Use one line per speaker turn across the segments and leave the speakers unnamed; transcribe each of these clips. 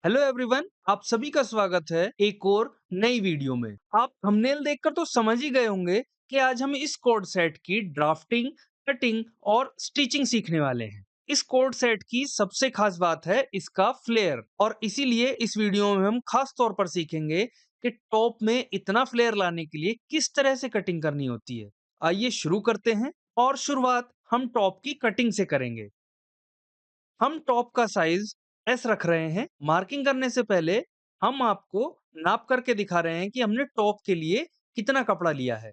Hello everyone, आप सभी का स्वागत है एक और नई वीडियो में। आप थंबनेल देखकर तो समझ ही गए होंगे कि आज हम इस कोड सेट की ड्राफ्टिंग, कटिंग और स्टिचिंग सीखने वाले हैं। इस कोड सेट की सबसे खास बात है इसका फ्लेयर, और इसीलिए इस वीडियो में हम खास तौर पर सीखेंगे कि टॉप में इतना फ्लेयर लाने के लिए किस तरह से कटिंग करनी होती है। आइए शुरू करते हैं, और शुरुआत हम टॉप की कटिंग से करेंगे। हम टॉप का साइज एस रख रहे हैं। मार्किंग करने से पहले हम आपको नाप करके दिखा रहे हैं कि हमने टॉप के लिए कितना कपड़ा लिया है।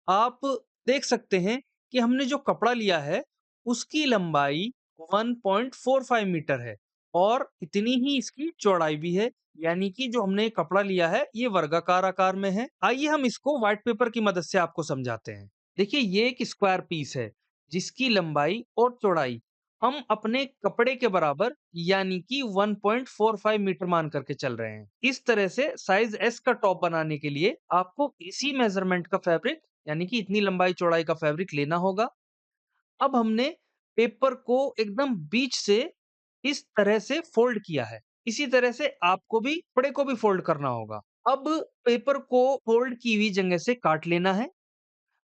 आप देख सकते हैं कि हमने जो कपड़ा लिया है उसकी लंबाई 1.45 मीटर है, और इतनी ही इसकी चौड़ाई भी है। यानी कि जो हमने कपड़ा लिया है ये वर्गाकार आकार में है। आइए हम इसको व्हाइट पेपर की मदद से आपको समझाते हैं। देखिए, ये एक स्क्वायर पीस है जिसकी लंबाई और चौड़ाई हम अपने कपड़े के बराबर यानी कि 1.45 मीटर मान करके चल रहे हैं। इस तरह से साइज एस का टॉप बनाने के लिए आपको इसी मेजरमेंट का फैब्रिक यानी कि इतनी लंबाई चौड़ाई का फैब्रिक लेना होगा। अब हमने पेपर को एकदम बीच से इस तरह से फोल्ड किया है। इसी तरह से आपको भी कपड़े को भी फोल्ड करना होगा। अब पेपर को फोल्ड की हुई जगह से काट लेना है।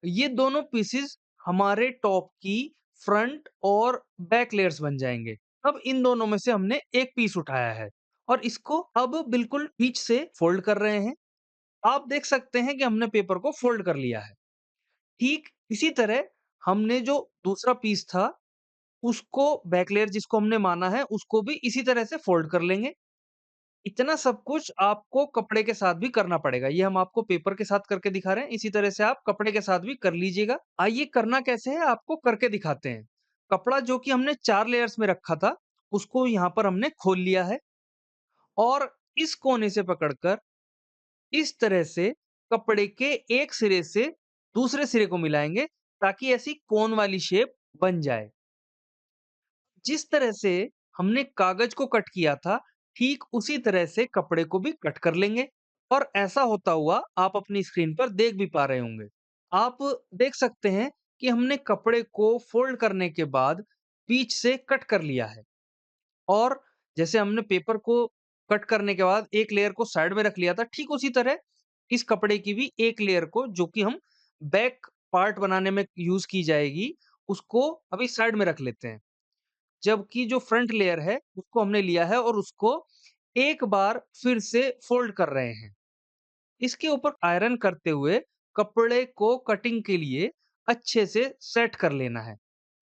ये दोनों पीसेस हमारे टॉप की फ्रंट और बैक लेयर्स बन जाएंगे। अब इन दोनों में से हमने एक पीस उठाया है और इसको अब बिल्कुल बीच से फोल्ड कर रहे हैं। आप देख सकते हैं कि हमने पेपर को फोल्ड कर लिया है। ठीक इसी तरह हमने जो दूसरा पीस था उसको, बैक लेयर जिसको हमने माना है, उसको भी इसी तरह से फोल्ड कर लेंगे। इतना सब कुछ आपको कपड़े के साथ भी करना पड़ेगा। ये हम आपको पेपर के साथ करके दिखा रहे हैं, इसी तरह से आप कपड़े के साथ भी कर लीजिएगा। आइए करना कैसे है आपको करके दिखाते हैं। कपड़ा जो कि हमने 4 लेयर्स में रखा था, उसको यहाँ पर हमने खोल लिया है, और इस कोने से पकड़कर इस तरह से कपड़े के एक सिरे से दूसरे सिरे को मिलाएँगे ताकि ऐसी कोन वाली शेप बन जाए। जिस तरह से हमने कागज को कट किया था, ठीक उसी तरह से कपड़े को भी कट कर लेंगे, और ऐसा होता हुआ आप अपनी स्क्रीन पर देख भी पा रहे होंगे। आप देख सकते हैं कि हमने कपड़े को फोल्ड करने के बाद बीच से कट कर लिया है, और जैसे हमने पेपर को कट करने के बाद एक लेयर को साइड में रख लिया था, ठीक उसी तरह इस कपड़े की भी एक लेयर को, जो कि हम बैक पार्ट बनाने में यूज़ की जाएगी, उसको अभी साइड में रख लेते हैं। जबकि जो फ्रंट लेयर है उसको हमने लिया है और उसको एक बार फिर से फोल्ड कर रहे हैं। इसके ऊपर आयरन करते हुए कपड़े को कटिंग के लिए अच्छे से सेट कर लेना है।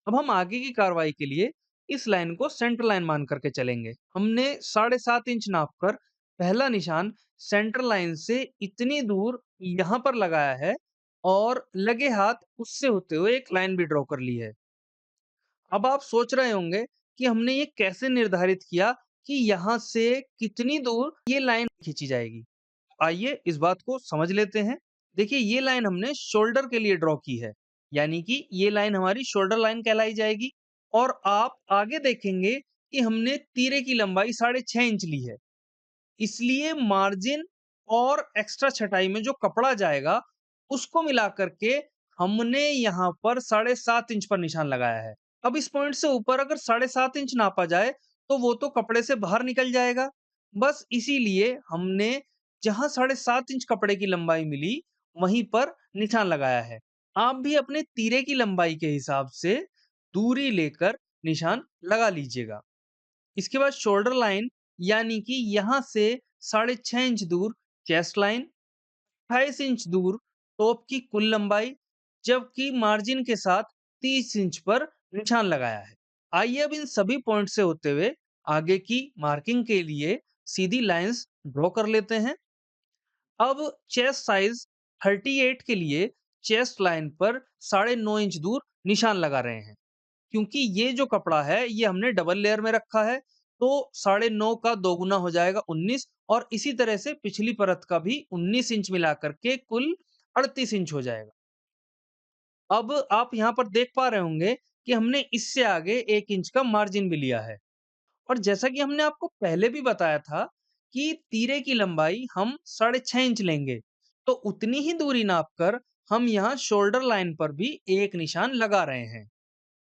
अब हम आगे की कार्रवाई के लिए इस लाइन को सेंटर लाइन मान करके चलेंगे। हमने 7.5 इंच नाप कर पहला निशान सेंटर लाइन से इतनी दूर यहाँ पर लगाया है, और लगे हाथ उससे होते हुए एक लाइन भी ड्रॉ कर ली है। अब आप सोच रहे होंगे कि हमने ये कैसे निर्धारित किया कि यहाँ से कितनी दूर ये लाइन खींची जाएगी। आइए इस बात को समझ लेते हैं। देखिए, ये लाइन हमने शोल्डर के लिए ड्रॉ की है, यानी कि ये लाइन हमारी शोल्डर लाइन कहलाई जाएगी। और आप आगे देखेंगे कि हमने तीरे की लंबाई 6.5 इंच ली है। इसलिए मार्जिन और एक्स्ट्रा छटाई में जो कपड़ा जाएगा उसको मिला करके हमने यहाँ पर 7.5 इंच पर निशान लगाया है। अब इस पॉइंट से ऊपर अगर 7.5 इंच नापा जाए तो वो तो कपड़े से बाहर निकल जाएगा। बस इसीलिए हमने जहां 7.5 इंच कपड़े की लंबाई मिली वहीं पर निशान लगाया है। आप भी अपने तीरे की लंबाई के हिसाब से दूरी लेकर निशान लगा लीजिएगा। इसके बाद शोल्डर लाइन, यानी कि यहाँ से 6.5 इंच दूर चेस्ट लाइन, 28 इंच दूर टॉप की कुल लंबाई, जबकि मार्जिन के साथ 30 इंच पर निशान लगाया है। आइए अब इन सभी पॉइंट से होते हुए आगे की मार्किंग के लिए सीधी लाइंस ड्रॉ कर लेते हैं। अब चेस्ट साइज 38 के लिए चेस्ट लाइन पर 9.5 इंच दूर निशान लगा रहे हैं। क्योंकि ये जो कपड़ा है ये हमने डबल लेयर में रखा है, तो 9.5 का दोगुना हो जाएगा 19, और इसी तरह से पिछली परत का भी 19 इंच मिला करके कुल 38 इंच हो जाएगा। अब आप यहाँ पर देख पा रहे होंगे कि हमने इससे आगे 1 इंच का मार्जिन भी लिया है। और जैसा कि हमने आपको पहले भी बताया था कि तीरे की लंबाई हम 6.5 इंच लेंगे, तो उतनी ही दूरी नापकर हम यहाँ शोल्डर लाइन पर भी एक निशान लगा रहे हैं।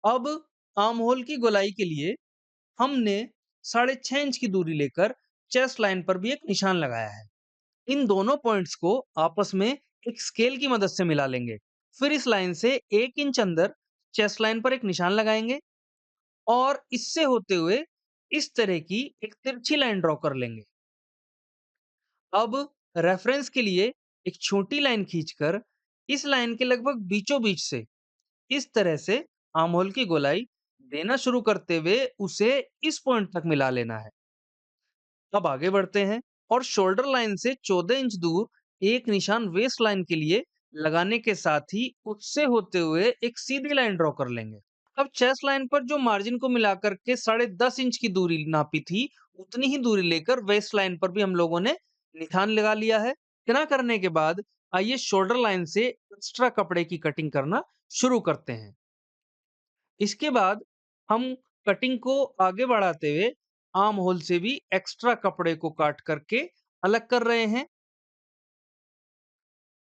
अब आर्म होल की गोलाई के लिए हमने 6.5 इंच की दूरी लेकर चेस्ट लाइन पर भी एक निशान लगाया है। इन दोनों पॉइंट्स को आपस में एक स्केल की मदद से मिला लेंगे। फिर इस लाइन से 1 इंच अंदर चेस्ट लाइन पर एक निशान लगाएंगे और इससे होते हुए इस तरह की एक तिरछी लाइन ड्रॉ कर लेंगे। अब रेफरेंस के लिए एक छोटी लाइन खींचकर इस लाइन के लगभग बीचों बीच से इस तरह से आर्म होल की गोलाई देना शुरू करते हुए उसे इस पॉइंट तक मिला लेना है। अब आगे बढ़ते हैं और शोल्डर लाइन से 14 इंच दूर एक निशान वेस्ट लाइन के लिए लगाने के साथ ही उससे होते हुए एक सीधी लाइन ड्रॉ कर लेंगे। अब चेस्ट लाइन पर जो मार्जिन को मिलाकर के 10.5 इंच की दूरी नापी थी, उतनी ही दूरी लेकर वेस्ट लाइन पर भी हम लोगों ने निशान लगा लिया है। इतना करने के बाद आइए शोल्डर लाइन से एक्स्ट्रा कपड़े की कटिंग करना शुरू करते हैं। इसके बाद हम कटिंग को आगे बढ़ाते हुए आर्म होल से भी एक्स्ट्रा कपड़े को काट करके अलग कर रहे हैं।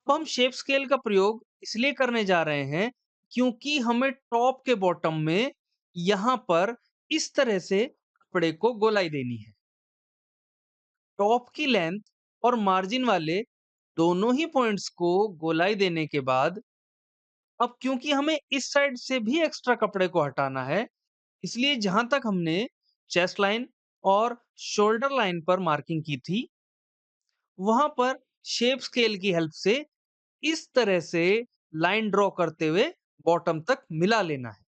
अब हम शेप स्केल का प्रयोग इसलिए करने जा रहे हैं क्योंकि हमें टॉप के बॉटम में यहाँ पर इस तरह से कपड़े को गोलाई देनी है। टॉप की लेंथ और मार्जिन वाले दोनों ही पॉइंट्स को गोलाई देने के बाद अब क्योंकि हमें इस साइड से भी एक्स्ट्रा कपड़े को हटाना है, इसलिए जहां तक हमने चेस्ट लाइन और शोल्डर लाइन पर मार्किंग की थी, वहां पर शेप स्केल की हेल्प से इस तरह से लाइन ड्रॉ करते हुए बॉटम तक मिला लेना है।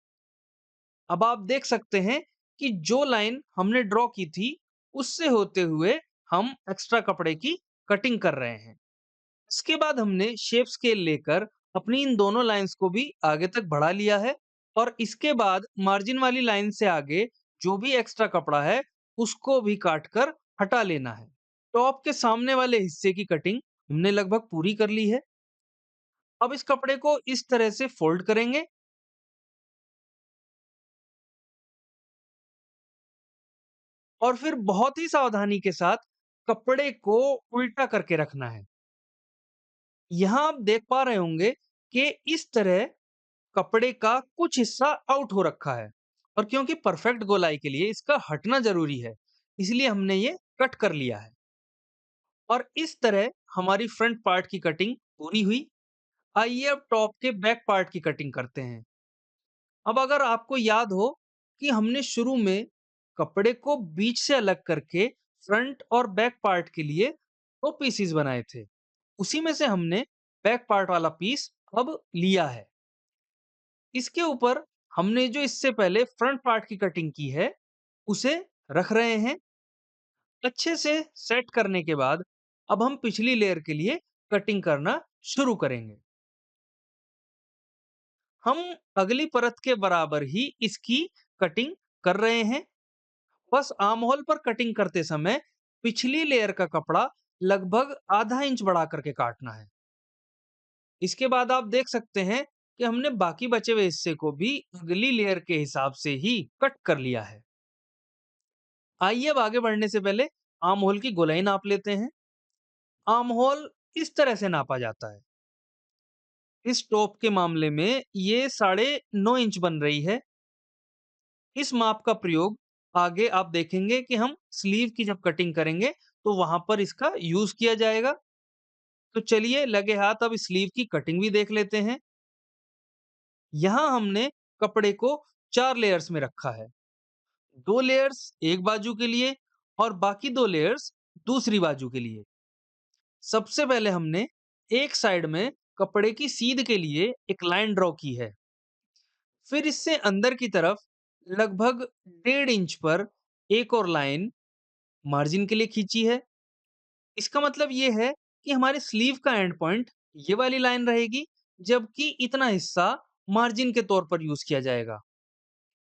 अब आप देख सकते हैं कि जो लाइन हमने ड्रॉ की थी, उससे होते हुए हम एक्स्ट्रा कपड़े की कटिंग कर रहे हैं। इसके बाद हमने शेप स्केल लेकर अपनी इन दोनों लाइंस को भी आगे तक बढ़ा लिया है और इसके बाद मार्जिन वाली लाइन से आगे जो भी एक्स्ट्रा कपड़ा है उसको भी काट कर हटा लेना है। टॉप के सामने वाले हिस्से की कटिंग हमने लगभग पूरी कर ली है। अब इस कपड़े को इस तरह से फोल्ड करेंगे और फिर बहुत ही सावधानी के साथ कपड़े को उल्टा करके रखना है। यहाँ आप देख पा रहे होंगे कि इस तरह कपड़े का कुछ हिस्सा आउट हो रखा है और क्योंकि परफेक्ट गोलाई के लिए इसका हटना जरूरी है, इसलिए हमने ये कट कर लिया है। और इस तरह हमारी फ्रंट पार्ट की कटिंग पूरी हुई। आइए अब टॉप के बैक पार्ट की कटिंग करते हैं। अब अगर आपको याद हो कि हमने शुरू में कपड़े को बीच से अलग करके फ्रंट और बैक पार्ट के लिए दो पीसीस बनाए थे, उसी में से हमने बैक पार्ट वाला पीस अब लिया है। इसके ऊपर हमने जो इससे पहले फ्रंट पार्ट की कटिंग की है, उसे रख रहे हैं। अच्छे से सेट करने के बाद अब हम पिछली लेयर के लिए कटिंग करना शुरू करेंगे। हम अगली परत के बराबर ही इसकी कटिंग कर रहे हैं। बस आर्म होल पर कटिंग करते समय पिछली लेयर का कपड़ा लगभग आधा इंच बढ़ा करके काटना है। इसके बाद आप देख सकते हैं कि हमने बाकी बचे हुए हिस्से को भी अगली लेयर के हिसाब से ही कट कर लिया है। आइए अब आगे बढ़ने से पहले आर्म होल की गोलाई नाप लेते हैं। आर्म होल इस तरह से नापा जाता है। इस टॉप के मामले में ये 9.5 इंच बन रही है। इस माप का प्रयोग आगे आप देखेंगे कि हम स्लीव की जब कटिंग करेंगे तो वहां पर इसका यूज किया जाएगा। तो चलिए लगे हाथ अब स्लीव की कटिंग भी देख लेते हैं। यहाँ हमने कपड़े को 4 लेयर्स में रखा है। 2 लेयर्स एक बाजू के लिए और बाकी 2 लेयर्स दूसरी बाजू के लिए। सबसे पहले हमने एक साइड में कपड़े की सीध के लिए एक लाइन ड्रॉ की है। फिर इससे अंदर की तरफ लगभग 1.5 इंच पर एक और लाइन मार्जिन के लिए खींची है। इसका मतलब ये है कि हमारे स्लीव का एंड पॉइंट ये वाली लाइन रहेगी, जबकि इतना हिस्सा मार्जिन के तौर पर यूज किया जाएगा।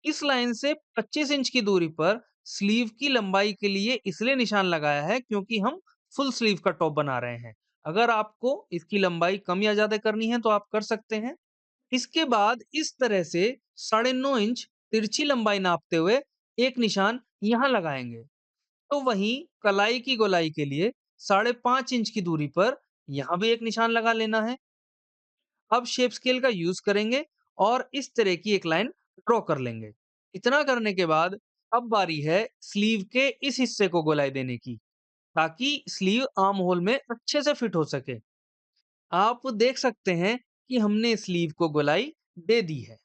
इस लाइन से 25 इंच की दूरी पर स्लीव की लंबाई के लिए इसलिए निशान लगाया है क्योंकि हम फुल स्लीव का टॉप बना रहे हैं। अगर आपको इसकी लंबाई कम या ज्यादा करनी है तो आप कर सकते हैं। इसके बाद इस तरह से 9.5 इंच तिरछी लंबाई नापते हुए एक निशान यहाँ लगाएंगे। तो वहीं कलाई की गोलाई के लिए 5.5 इंच की दूरी पर यहाँ भी एक निशान लगा लेना है। अब शेप स्केल का यूज करेंगे और इस तरह की एक लाइन ड्रॉ कर लेंगे। इतना करने के बाद अब बारी है स्लीव के इस हिस्से को गोलाई देने की। ताकि स्लीव आर्म होल में अच्छे से फिट हो सके। आप देख सकते हैं कि हमने स्लीव को गोलाई दे दी है।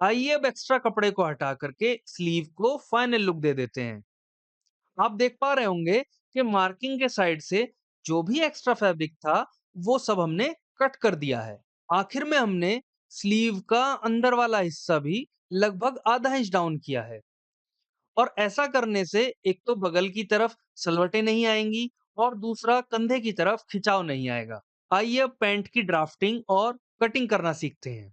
आइए अब एक्स्ट्रा कपड़े को हटा करके स्लीव को फाइनल लुक दे देते हैं। आप देख पा रहे होंगे कि मार्किंग के साइड से जो भी एक्स्ट्रा फैब्रिक था वो सब हमने कट कर दिया है। आखिर में हमने स्लीव का अंदर वाला हिस्सा भी लगभग आधा इंच डाउन किया है और ऐसा करने से एक तो बगल की तरफ सलवटें नहीं आएंगी और दूसरा कंधे की तरफ खिंचाव नहीं आएगा। आइए अब पैंट की ड्राफ्टिंग और कटिंग करना सीखते हैं।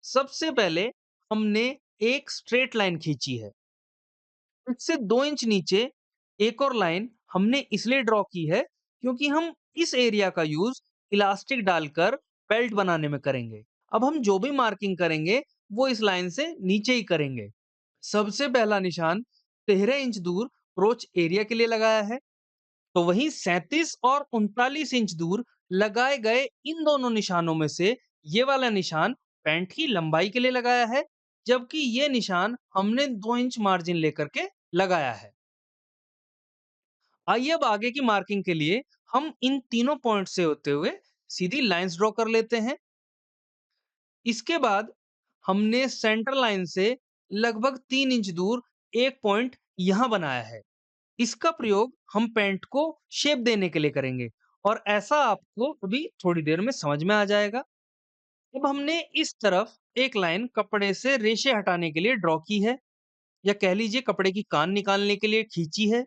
सबसे पहले हमने एक स्ट्रेट लाइन खींची है। इससे 2 इंच नीचे एक और लाइन हमने इसलिए ड्रॉ की है क्योंकि हम इस एरिया का यूज इलास्टिक डालकर बेल्ट बनाने में करेंगे। अब हम जो भी मार्किंग करेंगे वो इस लाइन से नीचे ही करेंगे। सबसे पहला निशान 13 इंच दूर क्रोच एरिया के लिए लगाया है, तो वहीं 37 और 39 इंच दूर लगाए गए इन दोनों निशानों में से ये वाला निशान पैंट की लंबाई के लिए लगाया है, जबकि ये निशान हमने 2 इंच मार्जिन लेकर के लगाया है। आइए अब आगे की मार्किंग के लिए हम इन तीनों पॉइंट से होते हुए सीधी लाइंस ड्रॉ कर लेते हैं। इसके बाद हमने सेंटर लाइन से लगभग 3 इंच दूर एक पॉइंट यहां बनाया है। इसका प्रयोग हम पैंट को शेप देने के लिए करेंगे और ऐसा आपको अभी थोड़ी देर में समझ में आ जाएगा। अब हमने इस तरफ एक लाइन कपड़े से रेशे हटाने के लिए ड्रॉ की है, या कह लीजिए कपड़े की कान निकालने के लिए खींची है।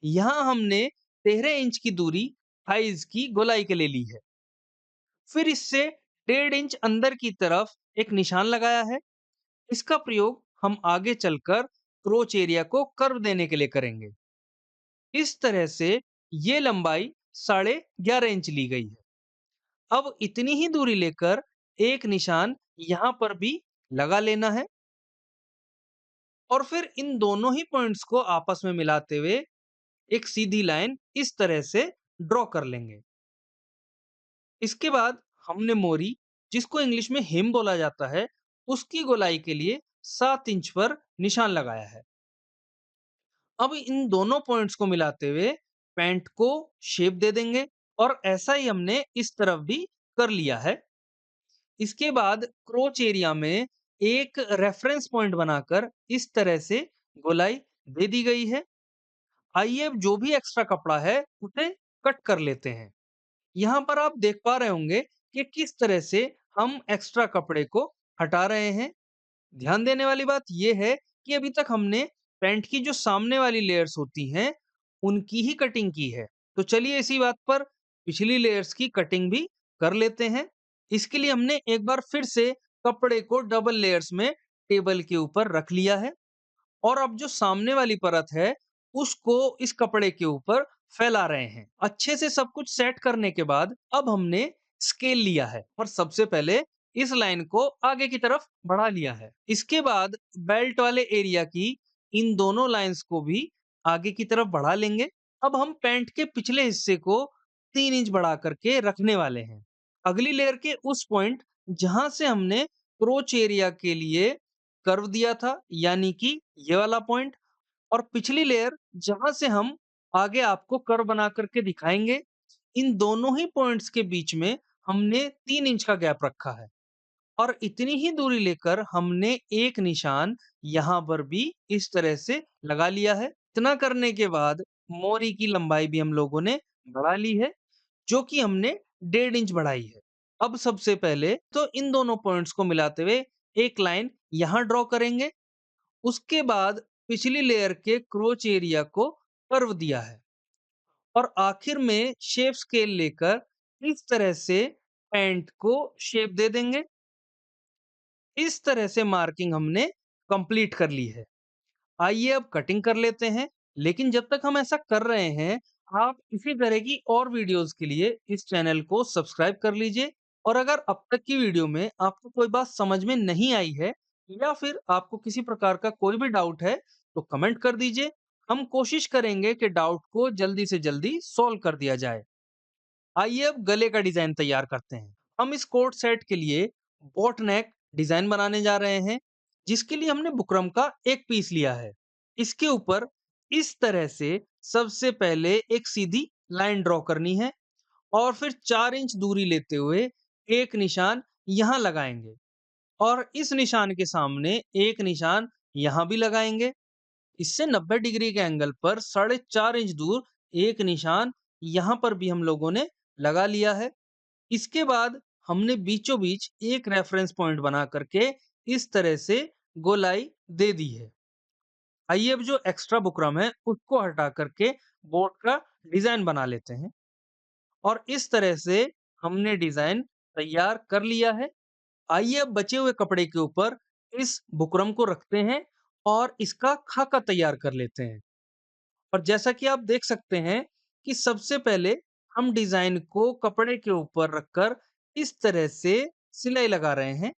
यहाँ हमने 13 इंच की दूरी थाइज की गोलाई के लिए ली है। फिर इससे 1.5 इंच अंदर की तरफ एक निशान लगाया है। इसका प्रयोग हम आगे चलकर क्रोच एरिया को कर्व देने के लिए करेंगे। इस तरह से ये लंबाई 11.5 इंच ली गई है। अब इतनी ही दूरी लेकर एक निशान यहाँ पर भी लगा लेना है और फिर इन दोनों ही पॉइंट्स को आपस में मिलाते हुए एक सीधी लाइन इस तरह से ड्रॉ कर लेंगे। इसके बाद हमने मोरी, जिसको इंग्लिश में हेम बोला जाता है, उसकी गोलाई के लिए 7 इंच पर निशान लगाया है। अब इन दोनों पॉइंट्स को मिलाते हुए पैंट को शेप दे देंगे और ऐसा ही हमने इस तरफ भी कर लिया है। इसके बाद क्रोच एरिया में एक रेफरेंस पॉइंट बनाकर इस तरह से गोलाई दे दी गई है। आइए अब जो भी एक्स्ट्रा कपड़ा है उसे कट कर लेते हैं। यहाँ पर आप देख पा रहे होंगे कि किस तरह से हम एक्स्ट्रा कपड़े को हटा रहे हैं। ध्यान देने वाली बात यह है कि अभी तक हमने पैंट की जो सामने वाली लेयर्स होती हैं, उनकी ही कटिंग की है। तो चलिए इसी बात पर पिछली लेयर्स की कटिंग भी कर लेते हैं। इसके लिए हमने एक बार फिर से कपड़े को डबल लेयर्स में टेबल के ऊपर रख लिया है और अब जो सामने वाली परत है, उसको इस कपड़े के ऊपर फैला रहे हैं। अच्छे से सब कुछ सेट करने के बाद अब हमने स्केल लिया है और सबसे पहले इस लाइन को आगे की तरफ बढ़ा लिया है। इसके बाद बेल्ट वाले एरिया की इन दोनों लाइंस को भी आगे की तरफ बढ़ा लेंगे। अब हम पैंट के पिछले हिस्से को 3 इंच बढ़ा करके रखने वाले हैं। अगली लेयर के उस पॉइंट जहां से हमने क्रोच एरिया के लिए कर्व दिया था, यानी कि ये वाला पॉइंट, और पिछली लेयर जहां से हम आगे आपको कर्व बना करके दिखाएंगे, इन दोनों ही पॉइंट्स के बीच में हमने 3 इंच का गैप रखा है और इतनी ही दूरी लेकर हमने एक निशान यहाँ पर भी इस तरह से लगा लिया है। इतना करने के बाद मोरी की लंबाई भी हम लोगों ने बढ़ा ली है, जो कि हमने 1.5 इंच बढ़ाई है। अब सबसे पहले तो इन दोनों पॉइंट्स को मिलाते हुए एक लाइन यहाँ ड्रॉ करेंगे। उसके बाद पिछली लेयर के क्रोच एरिया को कर्व दिया है और आखिर में शेप स्केल लेकर इस तरह से पैंट को शेप दे देंगे। इस तरह से मार्किंग हमने कंप्लीट कर ली है। आइए अब कटिंग कर लेते हैं, लेकिन जब तक हम ऐसा कर रहे हैं, आप इसी तरह की और वीडियोस के लिए इस चैनल को सब्सक्राइब कर लीजिए और अगर अब तक की वीडियो में आपको कोई बात समझ में नहीं आई है या फिर आपको किसी प्रकार का कोई भी डाउट है, तो कमेंट कर दीजिए। हम कोशिश करेंगे कि डाउट को जल्दी से जल्दी सॉल्व कर दिया जाए। आइए अब गले का डिजाइन तैयार करते हैं। हम इस कोट सेट के लिए बोट नेक डिजाइन बनाने जा रहे हैं, जिसके लिए हमने बुकरम का एक पीस लिया है। इसके ऊपर इस तरह से सबसे पहले एक सीधी लाइन ड्रॉ करनी है और फिर 4 इंच दूरी लेते हुए एक निशान यहाँ लगाएंगे और इस निशान के सामने एक निशान यहाँ भी लगाएंगे। इससे 90 डिग्री के एंगल पर 4.5 इंच दूर एक निशान यहाँ पर भी हम लोगों ने लगा लिया है। इसके बाद हमने बीचों बीच एक रेफरेंस पॉइंट बना करके इस तरह से गोलाई दे दी है। आइए अब जो एक्स्ट्रा बुकरम है उसको हटा करके बोर्ड का डिजाइन बना लेते हैं और इस तरह से हमने डिजाइन तैयार कर लिया है। आइए अब बचे हुए कपड़े के ऊपर इस बुकरम को रखते हैं और इसका खाका तैयार कर लेते हैं। और जैसा कि आप देख सकते हैं कि सबसे पहले हम डिजाइन को कपड़े के ऊपर रखकर इस तरह से सिलाई लगा रहे हैं।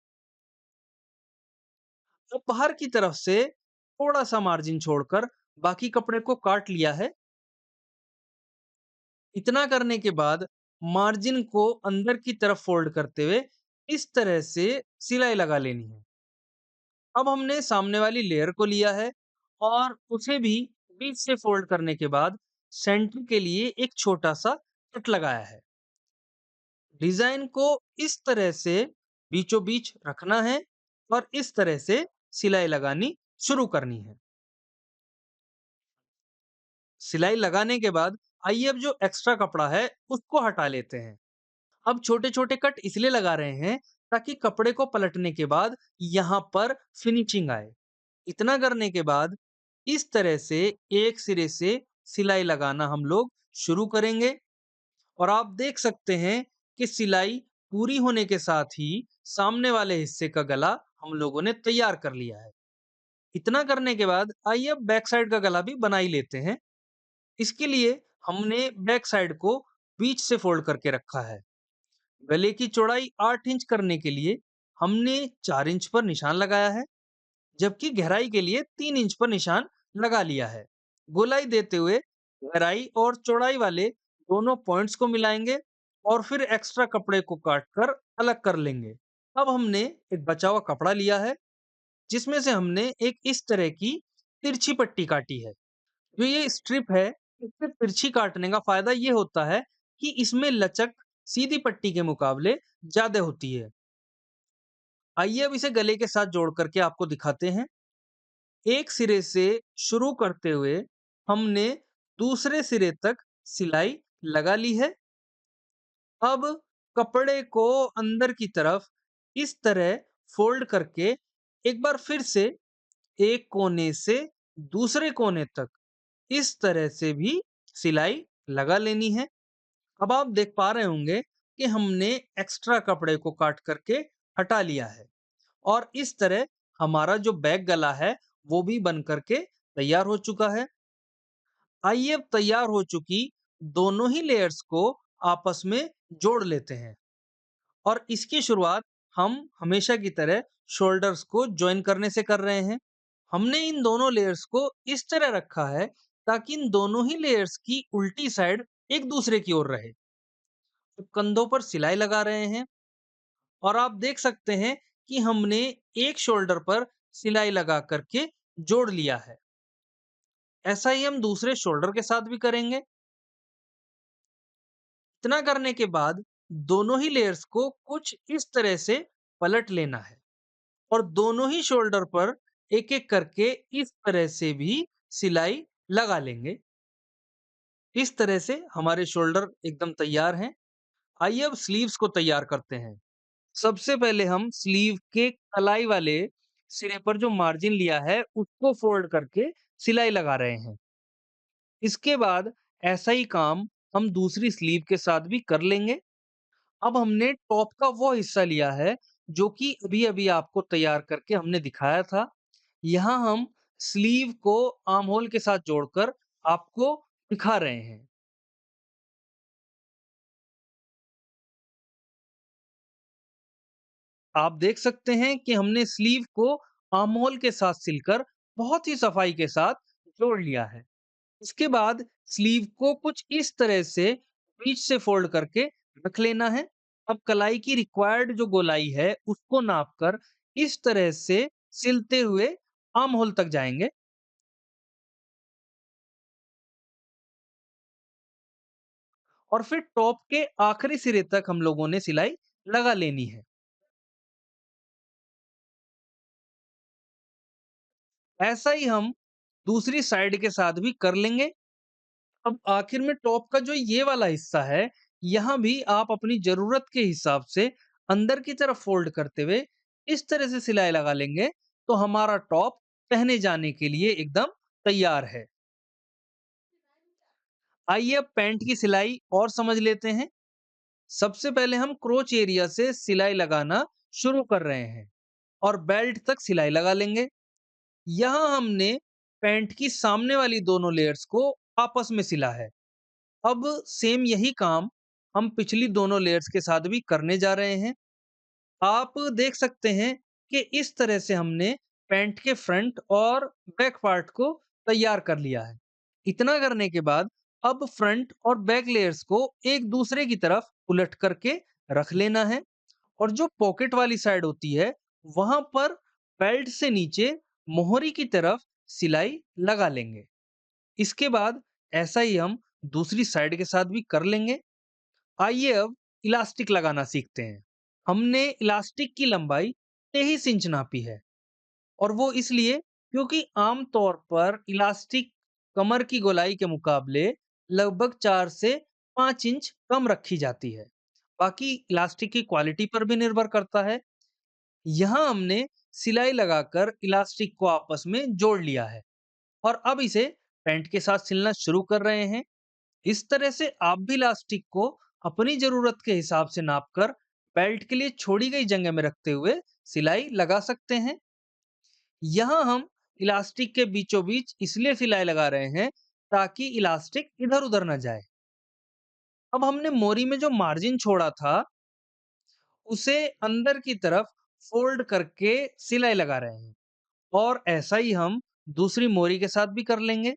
अब बाहर की तरफ से थोड़ा सा मार्जिन छोड़कर बाकी कपड़े को काट लिया है। इतना करने के बाद मार्जिन को अंदर की तरफ फोल्ड करते हुए इस तरह से सिलाई लगा लेनी है। अब हमने सामने वाली लेयर को लिया है और उसे भी बीच से फोल्ड करने के बाद सेंटर के लिए एक छोटा सा कट लगाया है। डिजाइन को इस तरह से बीचों बीच रखना है और इस तरह से सिलाई लगानी शुरू करनी है। सिलाई लगाने के बाद आइए अब जो एक्स्ट्रा कपड़ा है उसको हटा लेते हैं। अब छोटे-छोटे कट इसलिए लगा रहे हैं ताकि कपड़े को पलटने के बाद यहाँ पर फिनिशिंग आए। इतना करने के बाद इस तरह से एक सिरे से सिलाई लगाना हम लोग शुरू करेंगे और आप देख सकते हैं कि सिलाई पूरी होने के साथ ही सामने वाले हिस्से का गला हम लोगों ने तैयार कर लिया है। इतना करने के बाद आइए अब बैक साइड का गला भी बना ही लेते हैं। इसके लिए हमने बैक साइड को बीच से फोल्ड करके रखा है। गले की चौड़ाई 8 इंच करने के लिए हमने 4 इंच पर निशान लगाया है, जबकि गहराई के लिए 3 इंच पर निशान लगा लिया है। गोलाई देते हुए गहराई और चौड़ाई वाले दोनों पॉइंट्स को मिलाएंगे और फिर एक्स्ट्रा कपड़े को काट कर अलग कर लेंगे। अब हमने एक बचा हुआ कपड़ा लिया है, जिसमें से हमने एक इस तरह की तिरछी पट्टी काटी है। जो ये स्ट्रिप है, इससे तिरछी काटने का फायदा ये होता है कि इसमें लचक सीधी पट्टी के मुकाबले ज्यादा होती है। आइए अब इसे गले के साथ जोड़ करके आपको दिखाते हैं। एक सिरे से शुरू करते हुए हमने दूसरे सिरे तक सिलाई लगा ली है। अब कपड़े को अंदर की तरफ इस तरह फोल्ड करके एक बार फिर से एक कोने से दूसरे कोने तक इस तरह से भी सिलाई लगा लेनी है। अब आप देख पा रहे होंगे कि हमने एक्स्ट्रा कपड़े को काट करके हटा लिया है और इस तरह हमारा जो बैक गला है वो भी बन करके तैयार हो चुका है। आइए अब तैयार हो चुकी दोनों ही लेयर्स को आपस में जोड़ लेते हैं और इसकी शुरुआत हम हमेशा की तरह शोल्डर्स को ज्वाइन करने से कर रहे हैं। हमने इन दोनों लेयर्स को इस तरह रखा है ताकि इन दोनों ही लेयर्स की उल्टी साइड एक दूसरे की ओर रहे। तो कंधों पर सिलाई लगा रहे हैं और आप देख सकते हैं कि हमने एक शोल्डर पर सिलाई लगा करके जोड़ लिया है। ऐसा ही हम दूसरे शोल्डर के साथ भी करेंगे। इतना करने के बाद दोनों ही लेयर्स को कुछ इस तरह से पलट लेना है और दोनों ही शोल्डर पर एक-एक करके इस तरह से भी सिलाई लगा लेंगे। इस तरह से हमारे शोल्डर एकदम तैयार हैं। आइए अब स्लीव्स को तैयार करते हैं। सबसे पहले हम स्लीव के कलाई वाले सिरे पर जो मार्जिन लिया है उसको फोल्ड करके सिलाई लगा रहे हैं। इसके बाद ऐसा ही काम हम दूसरी स्लीव के साथ भी कर लेंगे। अब हमने टॉप का वो हिस्सा लिया है जो कि अभी-अभी आपको तैयार करके हमने दिखाया था। यहाँ हम स्लीव को आर्म होल के साथ जोड़कर आपको दिखा रहे हैं। आप देख सकते हैं कि हमने स्लीव को आर्म होल के साथ सिलकर बहुत ही सफाई के साथ जोड़ लिया है। इसके बाद स्लीव को कुछ इस तरह से बीच से फोल्ड करके रख लेना है। अब कलाई की रिक्वायर्ड जो गोलाई है उसको नापकर इस तरह से सिलते हुए आर्म होल तक जाएंगे। और फिर टॉप के आखिरी सिरे तक हम लोगों ने सिलाई लगा लेनी है। ऐसा ही हम दूसरी साइड के साथ भी कर लेंगे। अब आखिर में टॉप का जो ये वाला हिस्सा है, यहाँ भी आप अपनी ज़रूरत के हिसाब से अंदर की तरफ फ़ोल्ड करते हुए इस तरह से सिलाई लगा लेंगे, तो हमारा टॉप पहने जाने के लिए एकदम तैयार है। आइए अब पैंट की सिलाई और समझ लेते हैं। सबसे पहले हम क्रोच एरिया से सिलाई लगाना शुरू कर रहे हैं और बेल्ट तक सिलाई लगा लेंगे। यहाँ हमने पैंट की सामने वाली दोनों लेयर्स को आपस में सिला है। अब सेम यही काम हम पिछली दोनों लेयर्स के साथ भी करने जा रहे हैं। आप देख सकते हैं कि इस तरह से हमने पैंट के फ्रंट और बैक पार्ट को तैयार कर लिया है। इतना करने के बाद अब फ्रंट और बैक लेयर्स को एक दूसरे की तरफ उलट करके रख लेना है और जो पॉकेट वाली साइड होती है, वहां पर बेल्ट से नीचे मोहरी की तरफ सिलाई लगा लेंगे। इसके बाद ऐसा ही हम दूसरी साइड के साथ भी कर लेंगे। आइए अब इलास्टिक लगाना सीखते हैं। हमने इलास्टिक की लंबाई 23 इंच नापी है और वो इसलिए क्योंकि आम तौर पर इलास्टिक कमर की गोलाई के मुकाबले लगभग 4 से 5 इंच कम रखी जाती है। बाकी इलास्टिक की क्वालिटी पर भी निर्भर करता है। यहाँ हमने सिलाई लगाकर इलास्टिक को आपस में जोड़ लिया है और अब इसे पैंट के साथ सिलना शुरू कर रहे हैं। इस तरह से आप भी इलास्टिक को अपनी जरूरत के हिसाब से नापकर बेल्ट के लिए छोड़ी गई जगह में रखते हुए सिलाई लगा सकते हैं। यहाँ हम इलास्टिक के बीचों बीच इसलिए सिलाई लगा रहे हैं ताकि इलास्टिक इधर उधर न जाए। अब हमने मोरी में जो मार्जिन छोड़ा था उसे अंदर की तरफ फोल्ड करके सिलाई लगा रहे हैं और ऐसा ही हम दूसरी मोरी के साथ भी कर लेंगे।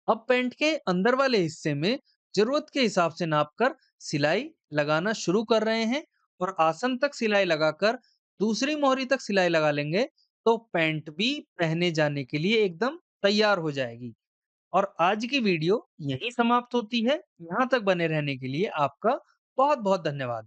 अब पैंट के अंदर वाले हिस्से में जरूरत के हिसाब से नापकर सिलाई लगाना शुरू कर रहे हैं और आसन तक सिलाई लगाकर दूसरी मोहरी तक सिलाई लगा लेंगे, तो पैंट भी पहने जाने के लिए एकदम तैयार हो जाएगी। और आज की वीडियो यहीं समाप्त होती है। यहाँ तक बने रहने के लिए आपका बहुत बहुत धन्यवाद।